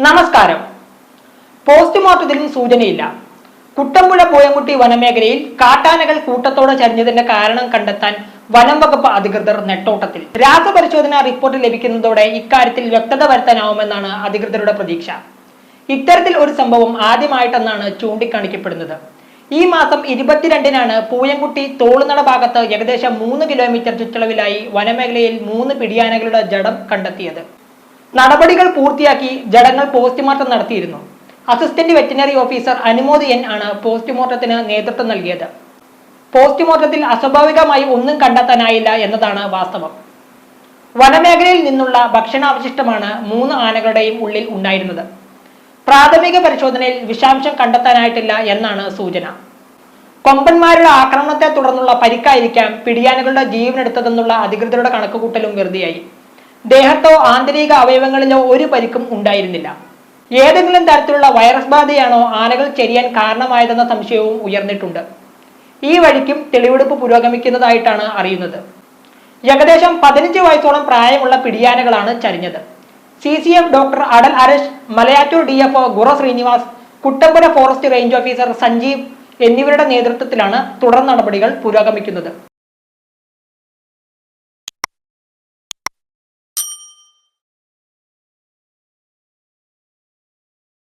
നമസ്കാരം. പോസ്റ്റ്മോർട്ടത്തിലും സൂചനയില്ല. കുട്ടമ്പുഴ പൂയംകുട്ടി വനമേഖലയിൽ കാട്ടാനകൾ കൂട്ടത്തോടെ ചരിഞ്ഞതിന്റെ കാരണം കണ്ടെത്താൻ വനം വകുപ്പ് അധികൃതർ നെട്ടോട്ടത്തിൽ. രാസപരിശോധനാ റിപ്പോർട്ട് ലഭിക്കുന്നതോടെ ഇക്കാര്യത്തിൽ വ്യക്തത വരുത്താനാവുമെന്നാണ് അധികൃതരുടെ പ്രതീക്ഷ. ഇത്തരത്തിൽ ഒരു സംഭവം ആദ്യമായിട്ടെന്നാണ് ചൂണ്ടിക്കാണിക്കപ്പെടുന്നത്. ഈ മാസം 22-നാണ് പൂയംകുട്ടി തോളുനട ഭാഗത്ത് ഏകദേശം 3 കിലോമീറ്റർ ചുറ്റളവിലായി വനമേഖലയിൽ 3 പിടിയാനകളുടെ ജഡം കണ്ടെത്തിയത്. നടപടികൾ പൂർത്തിയാക്കി ജഡങ്ങൾ പോസ്റ്റ്മോർട്ടം നടത്തിയിരുന്നു. Assistant veterinary officer Anumod N ആണ് പോസ്റ്റ്മോർട്ടത്തിന് നേതൃത്വം നൽകിയത്. പോസ്റ്റ്മോർട്ടത്തിൽ അസ്വാഭാവികമായി ഒന്നും കണ്ടെത്താനായില്ല എന്നതാണ് വാസ്തവം. വനമേഖലയിൽ നിന്നുള്ള ഭക്ഷണാവശിഷ്ടമാണ് 3 ആനകളുടെയും ഉള്ളിൽ ഉണ്ടായിരുന്നത്. പ്രാഥമിക പരിശോധനയിൽ വിഷാംശം കണ്ടെത്താനായിട്ടില്ല എന്നാണ് സൂചന. കൊമ്പന്മാരുടെ ആക്രമണത്തെ തുടർന്നുള്ള പരിക്കായിരിക്കാം പിടിയാനകളുടെ ജീവനെടുത്തതെന്നുള്ള അധികൃതരുടെ കണക്കുകൂട്ടലും വെറുതെയായി. ദേഹത്തോ ആന്തരിക അവയവങ്ങളിലോ ഒരു പരിക്കും ഉണ്ടായിരുന്നില്ല. ഏതെങ്കിലും തരത്തിലുള്ള വൈറസ് ബാധയാണോ ആനകൾ ചെരിയാൻ കാരണമായതെന്ന സംശയവും ഉയർന്നിട്ടുണ്ട്. ഈ വഴിക്കും തെളിവെടുപ്പ് പുരോഗമിക്കുന്നതായിട്ടാണ് അറിയുന്നത്. ഏകദേശം 15 വയസ്സോളം പ്രായമുള്ള പിടിയാനകളാണ് ചരിഞ്ഞത്. CCF doctor Atal Arasu, Malayattoor DFO Guru Srinivas, Kuttampuzha forest range officer Sanjeev എന്നിവരുടെ നേതൃത്വത്തിലാണ് തുടർ നടപടികൾ പുരോഗമിക്കുന്നത്.